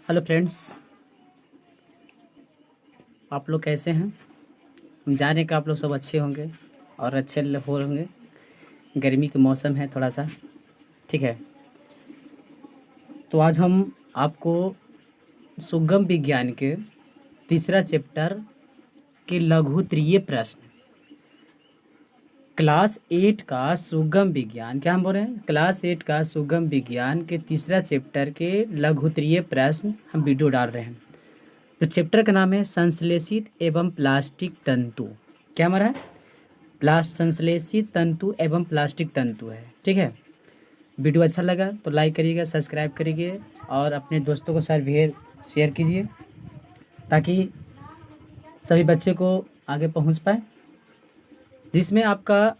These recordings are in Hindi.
हेलो फ्रेंड्स, आप लोग कैसे हैं। हम जान रहे हैं कि आप लोग सब अच्छे होंगे और अच्छे हो होंगे। गर्मी का मौसम है थोड़ा सा, ठीक है। तो आज हम आपको सुगम विज्ञान के तीसरा चैप्टर के लघुत्तरीय प्रश्न क्लास 8 का सुगम विज्ञान, क्या हम बोल रहे हैं, क्लास 8 का सुगम विज्ञान के तीसरा चैप्टर के लघुत्तरीय प्रश्न हम वीडियो डाल रहे हैं। तो चैप्टर का नाम है संश्लेषित एवं प्लास्टिक तंतु। क्या हमारा है, संश्लेषित तंतु एवं प्लास्टिक तंतु है, ठीक है। वीडियो अच्छा लगा तो लाइक करिएगा, सब्सक्राइब करिए और अपने दोस्तों को साथ भी शेयर कीजिए ताकि सभी बच्चे को आगे पहुंच पाए। जिसमें आपका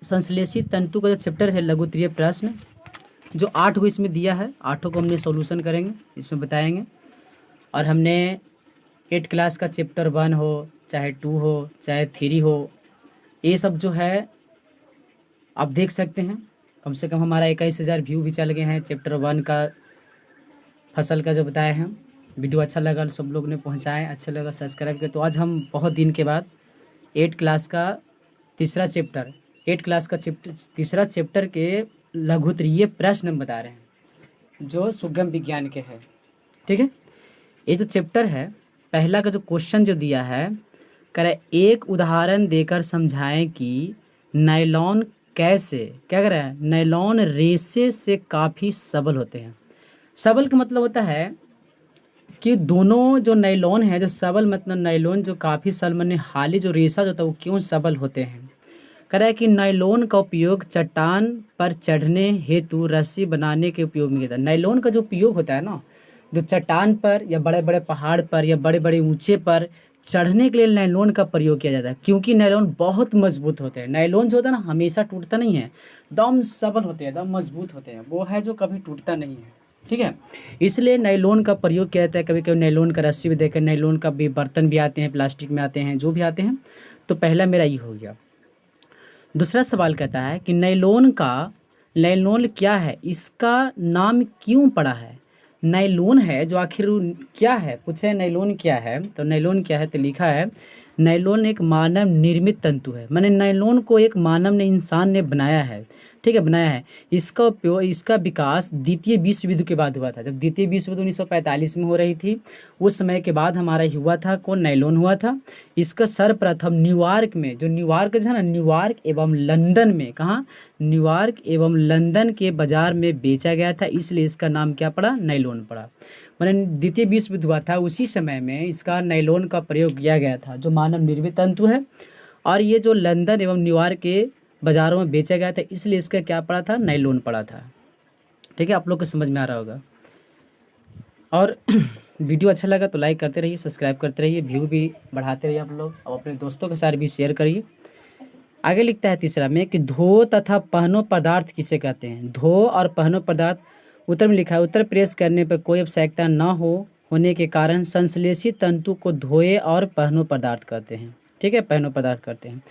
संश्लेषित तंतु का जो चैप्टर है लघुत्तरीय प्रश्न जो 8 को इसमें दिया है, 8 को हमने सॉल्यूशन करेंगे, इसमें बताएंगे। और हमने 8 क्लास का चैप्टर 1 हो चाहे 2 हो चाहे 3 हो, ये सब जो है आप देख सकते हैं। कम से कम हमारा 21,000 व्यू भी चल गए हैं चैप्टर 1 का फसल का जो बताए हैं। वीडियो अच्छा लगा, सब लोग ने पहुंचाए, अच्छा लगा सब्सक्राइब किया। तो आज हम बहुत दिन के बाद 8 क्लास का तीसरा चैप्टर 8 क्लास का तीसरा चैप्टर के लघुत्तरीय प्रश्न हम बता रहे हैं जो सुगम विज्ञान के हैं, ठीक है। ये जो चैप्टर है, पहला का जो क्वेश्चन जो दिया है, कह रहा है एक उदाहरण देकर समझाएं कि नायलॉन कैसे, क्या कह रहा है, नायलॉन रेशे से काफ़ी सबल होते हैं। सबल का मतलब होता है कि दोनों जो नायलॉन है, जो सबल मतलब नायलॉन जो काफ़ी सबल माने हाली जो रेशा जो होता है वो क्यों सबल होते हैं। कह रहा है कि नायलॉन का उपयोग चट्टान पर चढ़ने हेतु रस्सी बनाने के उपयोग में किया जाता है। नायलॉन का जो उपयोग होता है ना, जो चट्टान पर या बड़े बड़े पहाड़ पर या बड़े बड़े ऊंचे पर चढ़ने के लिए नायलॉन का प्रयोग किया जाता है, क्योंकि नायलॉन बहुत मजबूत होते हैं। नायलॉन जो होता है ना हमेशा टूटता नहीं है, एकदम सबल होते हैं, एकदम मजबूत होते हैं, वो है जो कभी टूटता नहीं है, ठीक है। इसलिए नायलॉन का प्रयोग किया जाता है। कभी कभी नायलॉन का रस्सी भी देखें, नायलॉन का भी बर्तन भी आते हैं, प्लास्टिक में आते हैं, जो भी आते हैं। तो पहला मेरा ये हो गया। दूसरा सवाल कहता है कि नायलॉन क्या है, इसका नाम क्यों पड़ा है। नायलॉन है जो आखिर क्या है, पूछे नायलॉन क्या है, तो नायलॉन क्या है तो लिखा है नायलॉन एक मानव निर्मित तंतु है। माने नायलॉन को एक मानव ने, इंसान ने बनाया है, ठीक है, बनाया है। इसका उपयोग, इसका विकास द्वितीय विश्व युद्ध के बाद हुआ था। जब द्वितीय विश्व युद्ध 1945 में हो रही थी, उस समय के बाद हमारा हुआ था कौन, नायलॉन हुआ था। इसका सर्वप्रथम न्यूयॉर्क में, जो न्यूयॉर्क जो है ना, न्यूयॉर्क एवं लंदन में, कहाँ, न्यूयॉर्क एवं लंदन के बाजार में बेचा गया था, इसलिए इसका नाम क्या पड़ा, नायलॉन पड़ा। मैंने द्वितीय विश्व युद्ध हुआ था उसी समय में इसका नायलॉन का प्रयोग किया गया था, जो मानव निर्मित तंतु है। और ये जो लंदन एवं न्यूयॉर्क के बाज़ारों में बेचा गया था, इसलिए इसका क्या पड़ा था, नायलॉन पड़ा था, ठीक है। आप लोग को समझ में आ रहा होगा। और वीडियो अच्छा लगा तो लाइक करते रहिए, सब्सक्राइब करते रहिए, व्यू भी बढ़ाते रहिए आप लोग, और अपने दोस्तों के साथ भी शेयर करिए। आगे लिखता है तीसरा में कि धो तथा पहनो पदार्थ किसे कहते हैं। धो और पहनो पदार्थ, उत्तर में लिखा है उत्तर प्रेस करने पर कोई आवश्यकता न होने के कारण संश्लेषित तंतु को धोए और पहनो पदार्थ कहते हैं, ठीक है, पहनो पदार्थ कहते हैं।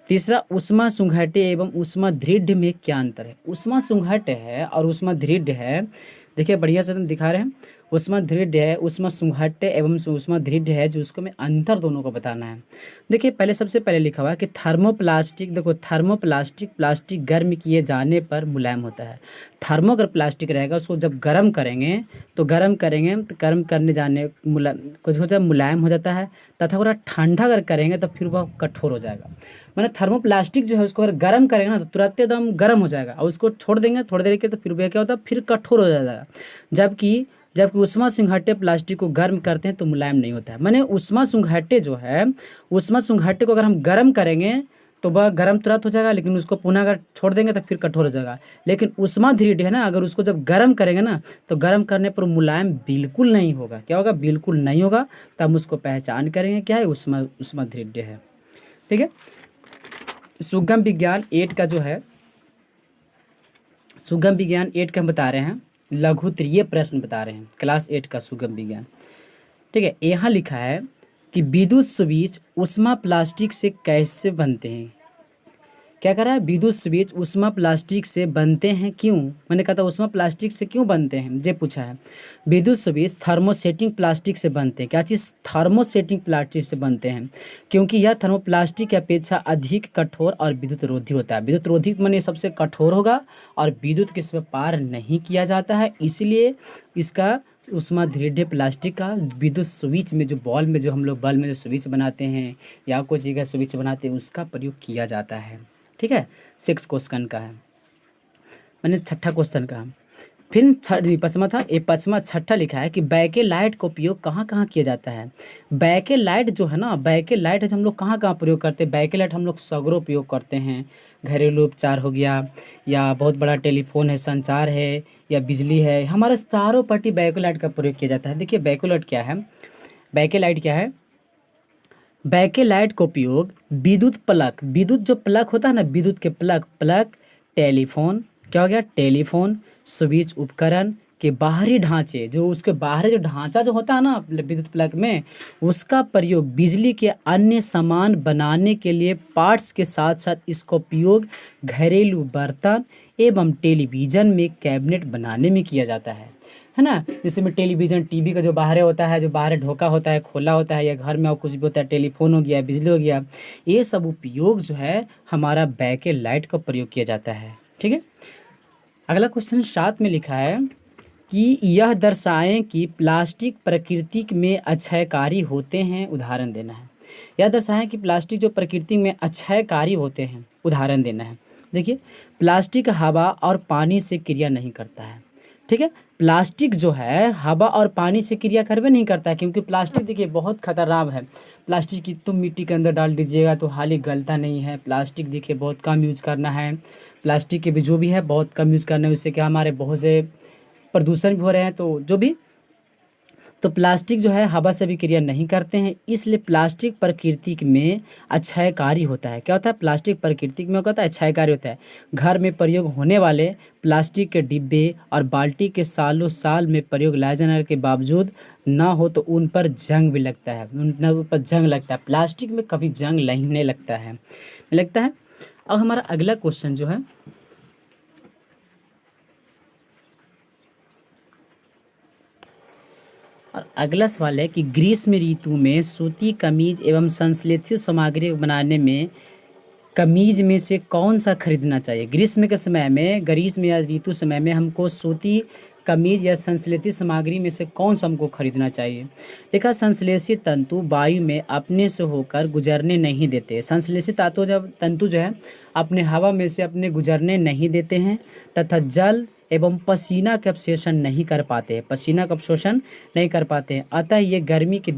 तीसरा, ऊष्मा सुंघाटे एवं ऊष्मा दृढ़ में क्या अंतर है। ऊष्मा सुंघाटे है और ऊष्मा दृढ़ है, देखिए बढ़िया से हम दिखा रहे हैं। ऊष्मा दृढ़ है, ऊष्मा सुंघाटे एवं ऊष्मा दृढ़ है, जो उसको में अंतर दोनों को बताना है। देखिए पहले सबसे पहले लिखा हुआ है कि थर्मोप्लास्टिक, देखो थर्मोप्लास्टिक, प्लास्टिक गर्म किए जाने पर मुलायम होता है। थर्मो अगर प्लास्टिक रहेगा उसको जब गर्म करेंगे तो गर्म करने जाने कुछ होता है मुलायम हो जाता है, तथा अगर ठंडा अगर करेंगे तो फिर वह कठोर हो जाएगा। मैंने थर्मोप्लास्टिक जो है उसको अगर गर्म करेंगे ना तो तुरंत एकदम गर्म हो जाएगा, और उसको छोड़ देंगे थोड़ी देर के तो फिर वह क्या होता है, फिर कठोर हो जाएगा। जबकि ऊष्मा सुंघाटे प्लास्टिक को गर्म करते हैं तो मुलायम नहीं होता है। मैंने ऊष्मा सुंघाटे जो है, ऊष्मा सुंघाटे को अगर हम गर्म करेंगे तो वह गर्म तुरंत हो जाएगा, लेकिन उसको पुनः अगर छोड़ देंगे तो फिर कठोर हो जाएगा। लेकिन ऊष्मा दृढ़ है ना, अगर उसको जब गर्म करेंगे ना तो गर्म करने पर मुलायम बिल्कुल नहीं होगा। क्या होगा, बिल्कुल नहीं होगा। तब हम उसको पहचान करेंगे क्या है, ऊष्मा दृढ़ है, ठीक है। सुगम विज्ञान 8 का जो है, सुगम विज्ञान 8 का हम बता रहे हैं, लघुत्तरीय प्रश्न बता रहे हैं, क्लास 8 का सुगम विज्ञान, ठीक है। यहाँ लिखा है कि विद्युत स्विच ऊष्मा प्लास्टिक से कैसे बनते हैं। क्या कह रहा है, विद्युत स्विच ऊष्मा प्लास्टिक से बनते हैं क्यों। मैंने कहा था ऊष्मा प्लास्टिक से क्यों बनते हैं, ये पूछा है। विद्युत स्विच थर्मोसेटिंग प्लास्टिक से बनते हैं। क्या चीज़, थर्मोसेटिंग प्लास्टिक से बनते हैं, क्योंकि यह थर्मोप्लास्टिक की अपेक्षा अधिक कठोर और विद्युत रोधी होता है। विद्युत रोधी माने सबसे कठोर होगा और विद्युत के इसमें पार नहीं किया जाता है, इसलिए इसका उष्मा धीरे प्लास्टिक का विद्युत स्विच में जो बॉल में जो हम लोग बल्ब में जो स्विच बनाते हैं या कोई चीज़ का स्विच बनाते हैं उसका प्रयोग किया जाता है। ठीक है, 6 क्वेश्चन का है, मैंने छठा क्वेश्चन का। फिर पचमा था, ये पचमा छठा लिखा है कि बैके लाइट का उपयोग कहाँ कहाँ किया जाता है। बैके लाइट जो है ना, बैके लाइट हम लोग कहाँ कहाँ प्रयोग करते हैं। बैके लाइट हम लोग सगरों उपयोग करते हैं, घरेलू उपचार हो गया या बहुत बड़ा टेलीफोन है, संचार है या बिजली है, हमारे चारों पट्टी बैके लाइट का प्रयोग किया जाता है। देखिए बैके लाइट क्या है, बैके लाइट क्या है, बैके लाइट का उपयोग विद्युत प्लग, विद्युत जो प्लग होता है ना, विद्युत के प्लग टेलीफोन, क्या हो गया, टेलीफोन स्विच उपकरण के बाहरी ढांचे, जो उसके बाहरी जो ढांचा जो होता है ना विद्युत प्लग में, उसका प्रयोग बिजली के अन्य सामान बनाने के लिए पार्ट्स के साथ साथ इसका उपयोग घरेलू बर्तन एवं टेलीविज़न में कैबिनेट बनाने में किया जाता है ना। जैसे में टेलीविज़न, टीवी का जो बाहर होता है, जो बाहर ढोका होता है, खोला होता है, या घर में और कुछ भी होता है, टेलीफोन हो गया, बिजली हो गया, ये सब उपयोग जो है हमारा बैके लाइट का प्रयोग किया जाता है। ठीक है, अगला क्वेश्चन 7 में लिखा है कि यह दर्शाएं कि प्लास्टिक प्रकृति में अक्षयकारी होते हैं, उदाहरण देना है। यह दर्शाएं कि प्लास्टिक जो प्रकृति में अक्षयकारी होते हैं, उदाहरण देना है। देखिए प्लास्टिक हवा और पानी से क्रिया नहीं करता है। ठीक है, प्लास्टिक जो है हवा और पानी से क्रिया करवे नहीं करता है, क्योंकि प्लास्टिक देखिए बहुत खतरनाक है। प्लास्टिक की तुम मिट्टी के अंदर डाल दीजिएगा तो हाल ही गलता नहीं है। प्लास्टिक देखिए बहुत कम यूज करना है, प्लास्टिक के भी जो भी है बहुत कम यूज़ करना है, उससे क्या हमारे बहुत से प्रदूषण भी हो रहे हैं। तो जो भी, तो प्लास्टिक जो है हवा से भी क्रिया नहीं करते हैं, इसलिए प्लास्टिक प्रकृति में अक्षयकारी होता है। क्या होता है, प्लास्टिक प्रकृति में होता है अक्षयकारी होता है। घर में प्रयोग होने वाले प्लास्टिक के डिब्बे और बाल्टी के सालों साल में प्रयोग लाए जाने के बावजूद ना हो तो उन पर जंग भी लगता है, उन पर जंग लगता है। प्लास्टिक में कभी जंग नहीं लगता है, नहीं लगता है। अब हमारा अगला क्वेश्चन जो है, और अगला सवाल है कि ग्रीष्म ऋतु में सूती कमीज एवं संश्लेषित सामग्री बनाने में कमीज में से कौन सा खरीदना चाहिए। ग्रीष्म के समय में, ग्रीष्म या ऋतु समय में हमको सूती कमीज या संश्लेषित सामग्री में से कौन सा हमको खरीदना चाहिए। देखा, संश्लेषित तंतु वायु में अपने से होकर गुजरने नहीं देते। संश्लेषित तंतु जो है अपने हवा में से अपने गुजरने नहीं देते हैं तथा जल एवं पसीना का अवशोषण नहीं कर पाते हैं, पसीना का अवशोषण नहीं कर पाते हैं। अतः ये गर्मी के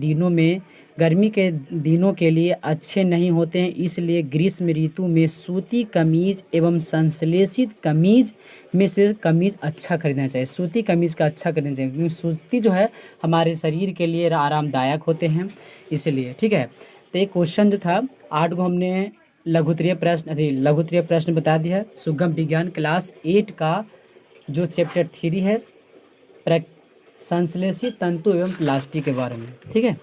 दिनों के लिए अच्छे नहीं होते हैं, इसलिए ग्रीष्म ऋतु में सूती कमीज एवं संश्लेषित कमीज में से कमीज अच्छा खरीदना चाहिए। सूती कमीज का अच्छा खरीदना चाहिए, क्योंकि सूती जो है हमारे शरीर के लिए आरामदायक होते हैं, इसलिए। ठीक है, तो ये क्वेश्चन जो था 8 को हमने लघुत्तरीय प्रश्न बता दिया है। सुगम विज्ञान क्लास 8 का जो चैप्टर 3 है संश्लेषित तंतु एवं प्लास्टिक के बारे में। ठीक है,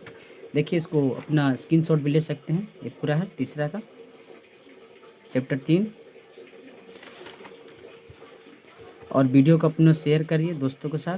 देखिए इसको अपना स्क्रीनशॉट भी ले सकते हैं, ये पूरा है तीसरा का चैप्टर 3। और वीडियो को अपना शेयर करिए दोस्तों के साथ।